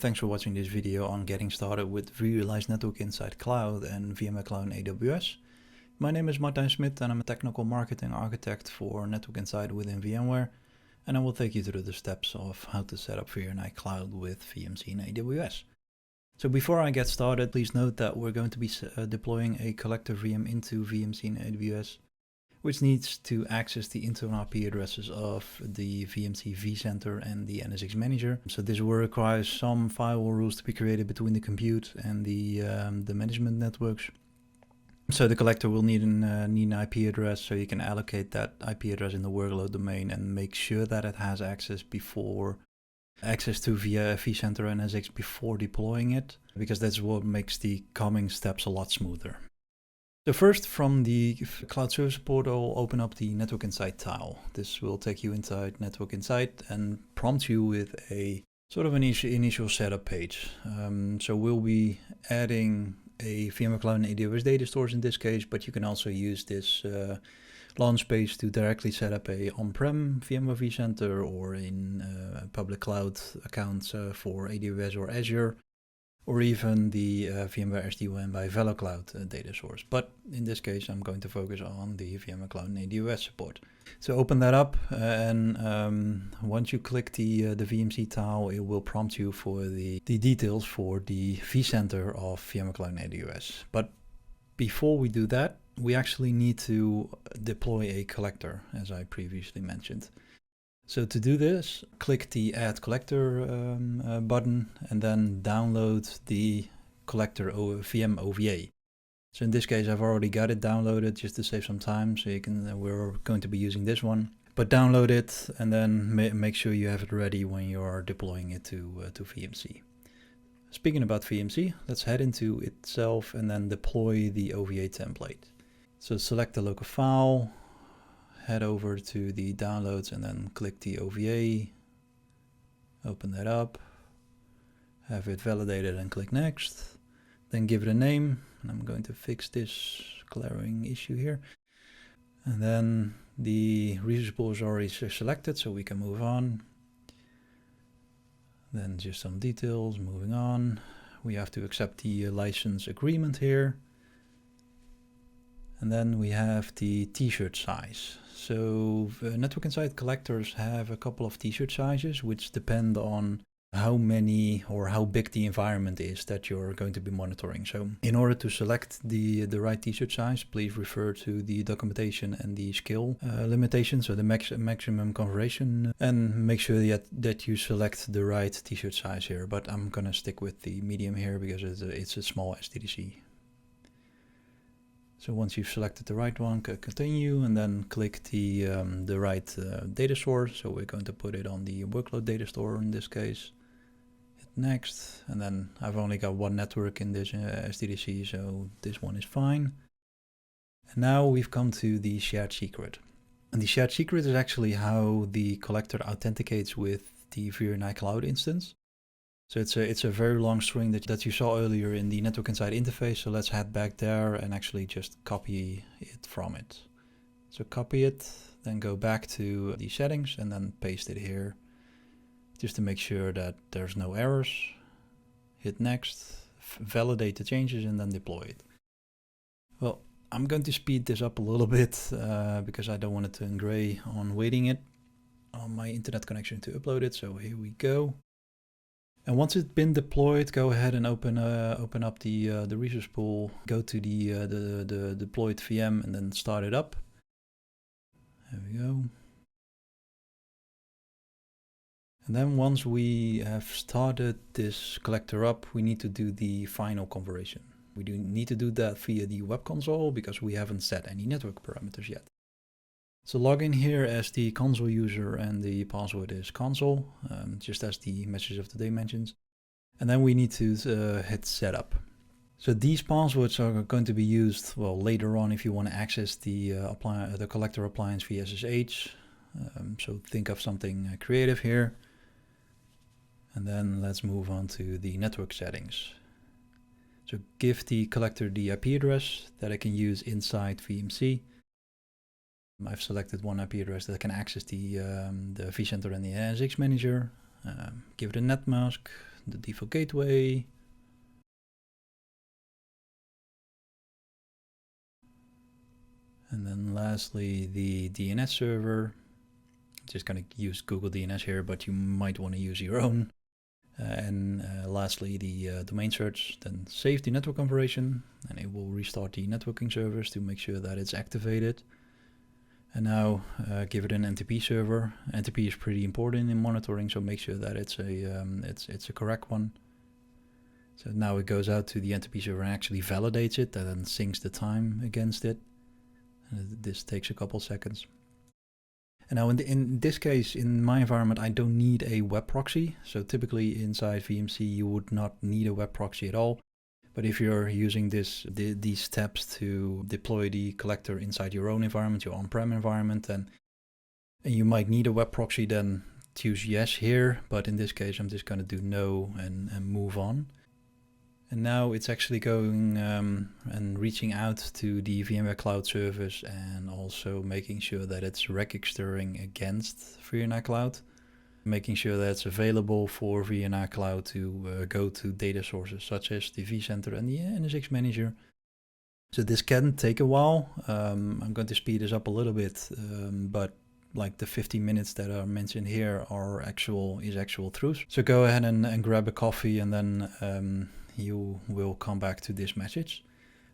and thanks for watching this video on getting started with vRealize Network Insight Cloud and VMware Cloud and AWS. My name is Martijn Smit and I'm a technical marketing architect for Network Insight within VMware, and I will take you through the steps of how to set up VRNI Cloud with VMC and AWS. So before I get started, please note that we're going to be deploying a collector VM into VMC and AWS, which needs to access the internal IP addresses of the VMC vCenter and the NSX manager. So this will require some firewall rules to be created between the compute and the management networks. So the collector will need an IP address, so you can allocate that IP address in the workload domain and make sure that it has access to via vCenter and NSX before deploying it, because that's what makes the coming steps a lot smoother. So first, from the Cloud Service Portal, open up the Network Insight tile. This will take you inside Network Insight and prompt you with a sort of an initial setup page. So we'll be adding a VMware Cloud and AWS data stores in this case, but you can also use this launch page to directly set up a on-prem VMware vCenter or in public cloud accounts for AWS or Azure, or even the VMware SD-WAN by VeloCloud data source. But in this case, I'm going to focus on the VMware Cloud and AWS support. So open that up, and once you click the VMC tile, it will prompt you for the details for the vCenter of VMware Cloud and AWS. But before we do that, we actually need to deploy a collector, as I previously mentioned. So to do this, click the Add Collector button and then download the collector VMOVA. So in this case, I've already got it downloaded just to save some time. So you can, we're going to be using this one, but download it and then make sure you have it ready when you are deploying it to VMC. Speaking about VMC, let's head into itself and then deploy the OVA template. So select the local file, head over to the downloads and then click the OVA, open that up, have it validated and click next, then give it a name, and I'm going to fix this glaring issue here. And then the resource pool is already selected, so we can move on. Then just some details, moving on. We have to accept the license agreement here. And then we have the t-shirt size. So Network Insight collectors have a couple of t-shirt sizes, which depend on how many or how big the environment is that you're going to be monitoring. So in order to select the right t-shirt size, please refer to the documentation and the skill limitation, so the maximum configuration, and make sure that you select the right t-shirt size here. But I'm gonna stick with the medium here because it's a small SDDC. So once you've selected the right one, continue, and then click the right data source. So we're going to put it on the workload data store in this case. Hit next, and then I've only got one network in this SDDC, so this one is fine. And now we've come to the shared secret. And the shared secret is actually how the collector authenticates with the VRNI Cloud instance. So it's a very long string that you saw earlier in the Network Insight interface. So let's head back there and actually just copy it from it. So copy it, then go back to the settings and then paste it here, just to make sure that there's no errors. Hit next, validate the changes, and then deploy it. Well, I'm going to speed this up a little bit because I don't want it to engray on waiting it on my internet connection to upload it. So here we go. And once it's been deployed, go ahead and open up the resource pool, go to the deployed VM and then start it up. There we go. And then once we have started this collector up, we need to do the final configuration. We do need to do that via the web console because we haven't set any network parameters yet. So log in here as the console user and the password is console, just as the message of the day mentions. And then we need to hit setup. So these passwords are going to be used, well, later on if you want to access the collector appliance via SSH. So think of something creative here. And then let's move on to the network settings. So give the collector the IP address that I can use inside VMC. I've selected one IP address that can access the vCenter and the NSX manager. Give it a net mask, the default gateway. And then lastly, the DNS server. Just going to use Google DNS here, but you might want to use your own. And lastly, the domain search. Then save the network configuration, and it will restart the networking servers to make sure that it's activated. And now give it an NTP server. NTP is pretty important in monitoring, so make sure that it's a correct one. So now it goes out to the NTP server and actually validates it, and then syncs the time against it. This takes a couple seconds. And now in this case, in my environment, I don't need a web proxy. So typically inside VMC, you would not need a web proxy at all. But if you're using these steps to deploy the collector inside your own environment, your on-prem environment, and you might need a web proxy, then choose yes here. But in this case, I'm just going to do no and move on. And now it's actually going and reaching out to the VMware Cloud service and also making sure that it's registering against VMware Cloud, making sure that it's available for VMware Cloud to go to data sources such as the vCenter and the NSX Manager. So this can take a while. I'm going to speed this up a little bit, but like the 15 minutes that are mentioned here are actual truth. So go ahead and grab a coffee, and then you will come back to this message.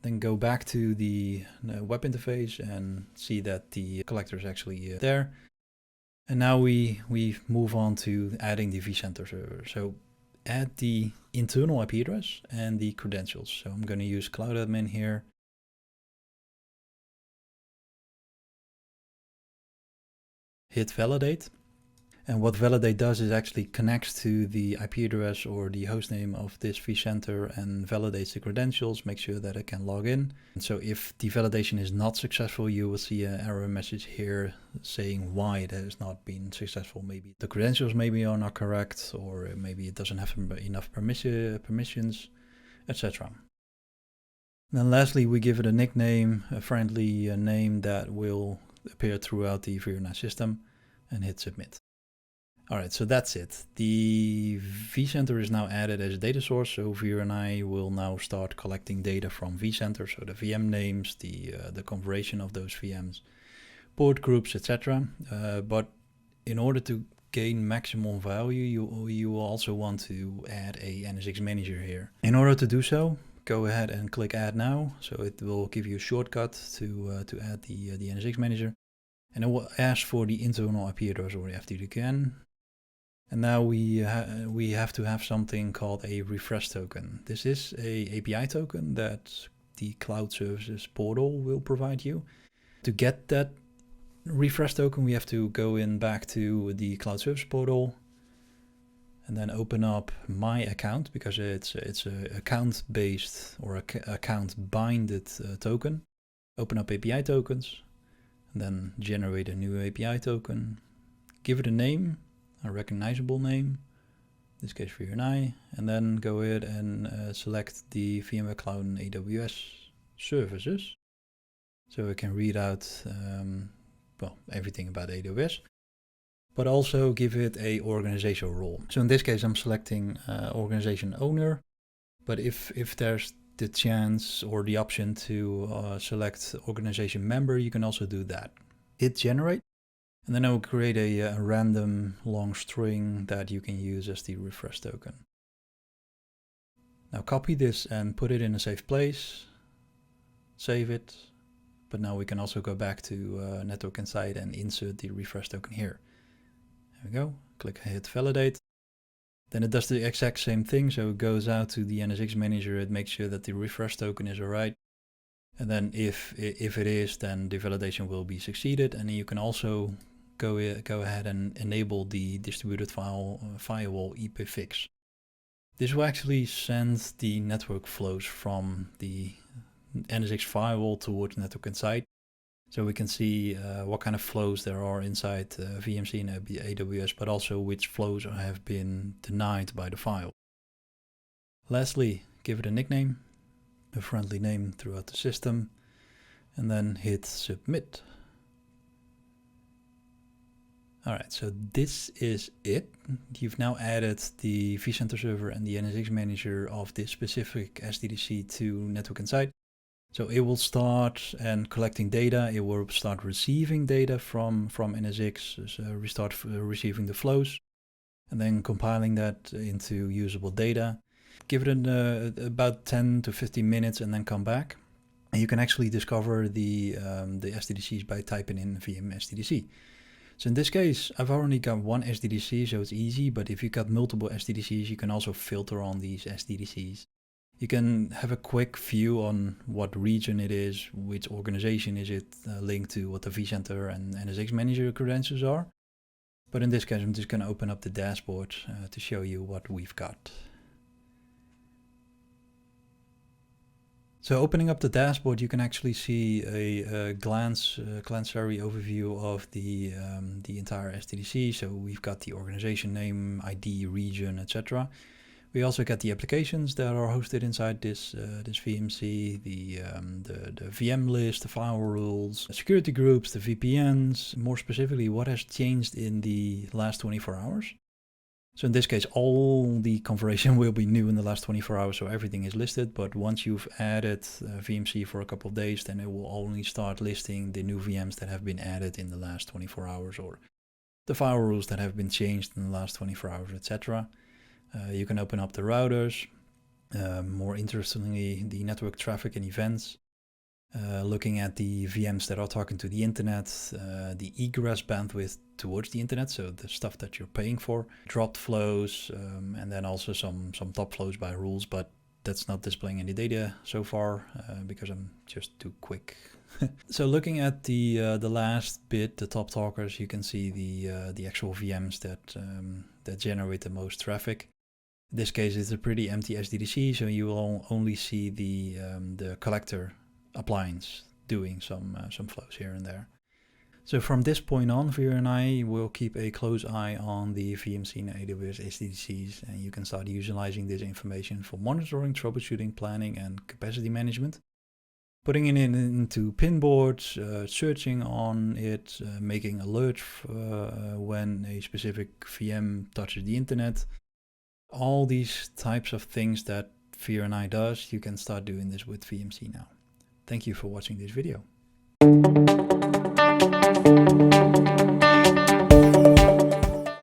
Then go back to the web interface and see that the collector is actually there. And now we move on to adding the vCenter server. So add the internal IP address and the credentials. So I'm going to use Cloud Admin here. Hit validate. And what validate does is actually connects to the IP address or the hostname of this vCenter and validates the credentials, make sure that it can log in. And so if the validation is not successful, you will see an error message here saying why it has not been successful. Maybe the credentials maybe are not correct, or maybe it doesn't have enough permissions, etc. Then lastly, we give it a nickname, a friendly name that will appear throughout the VRNI system, and hit submit. All right, so that's it. The vCenter is now added as a data source, so VRNI will now start collecting data from vCenter, so the VM names, the configuration of those VMs, port groups, etc. But in order to gain maximum value, you will also want to add a NSX Manager here. In order to do so, go ahead and click Add Now. So it will give you a shortcut to add the NSX Manager, and it will ask for the internal IP address or the FTDN. And now we have to have something called a refresh token. This is a API token that the Cloud Services portal will provide you. To get that refresh token, we have to go back to the Cloud Service portal and then open up my account, because it's an account-based or account-binded token. Open up API tokens, and then generate a new API token. Give it a name, a recognizable name, in this case VRNI, and then go ahead and select the VMware Cloud and AWS services. So it can read out everything about AWS, but also give it a organizational role. So in this case, I'm selecting organization owner, but if there's the chance or the option to select organization member, you can also do that. Hit generate. And then I will create a random long string that you can use as the refresh token. Now copy this and put it in a safe place, save it, but now we can also go back to Network Insight and insert the refresh token here. There we go, click hit validate. Then it does the exact same thing, so it goes out to the NSX Manager, it makes sure that the refresh token is alright. And then if it is, then the validation will be succeeded, and then you can also go ahead and enable the distributed firewall ipfix. This will actually send the network flows from the NSX firewall towards Network Insight, so we can see what kind of flows there are inside VMC and AWS, but also which flows have been denied by the file. Lastly, give it a nickname, a friendly name throughout the system, and then hit submit. All right, so this is it. You've now added the vCenter server and the NSX manager of this specific SDDC to Network Insight. So it will start and collecting data. It will start receiving data from NSX. So we start receiving the flows and then compiling that into usable data. Give it about 10 to 15 minutes and then come back. And you can actually discover the SDDCs by typing in VM SDDC. So in this case, I've only got one SDDC, so it's easy, but if you've got multiple SDDCs, you can also filter on these SDDCs. You can have a quick view on what region it is, which organization is it linked to, what the vCenter and NSX manager credentials are. But in this case, I'm just going to open up the dashboard to show you what we've got. So opening up the dashboard, you can actually see a glance-ary overview of the entire SDDC. So we've got the organization name, ID, region, etc. We also get the applications that are hosted inside this VMC, the VM list, the firewall rules, security groups, the VPNs. More specifically, what has changed in the last 24 hours. So in this case, all the configuration will be new in the last 24 hours, so everything is listed. But once you've added VMC for a couple of days, then it will only start listing the new VMs that have been added in the last 24 hours, or the firewall rules that have been changed in the last 24 hours, etc. You can open up the routers. More interestingly, the network traffic and events. Looking at the VMs that are talking to the internet, the egress bandwidth towards the internet, so the stuff that you're paying for, dropped flows, and then also some top flows by rules, but that's not displaying any data so far because I'm just too quick. So looking at the last bit, the top talkers, you can see the actual VMs that generate the most traffic. In this case, it's a pretty empty SDDC, so you will only see the collector appliance doing some flows here and there. So from this point on, Veer and I will keep a close eye on the VMC and AWS SDDCs, and you can start utilizing this information for monitoring, troubleshooting, planning, and capacity management. Putting it into pin boards, searching on it, making alerts when a specific VM touches the internet. All these types of things that Veer and I does, you can start doing this with VMC now. Thank you for watching this video.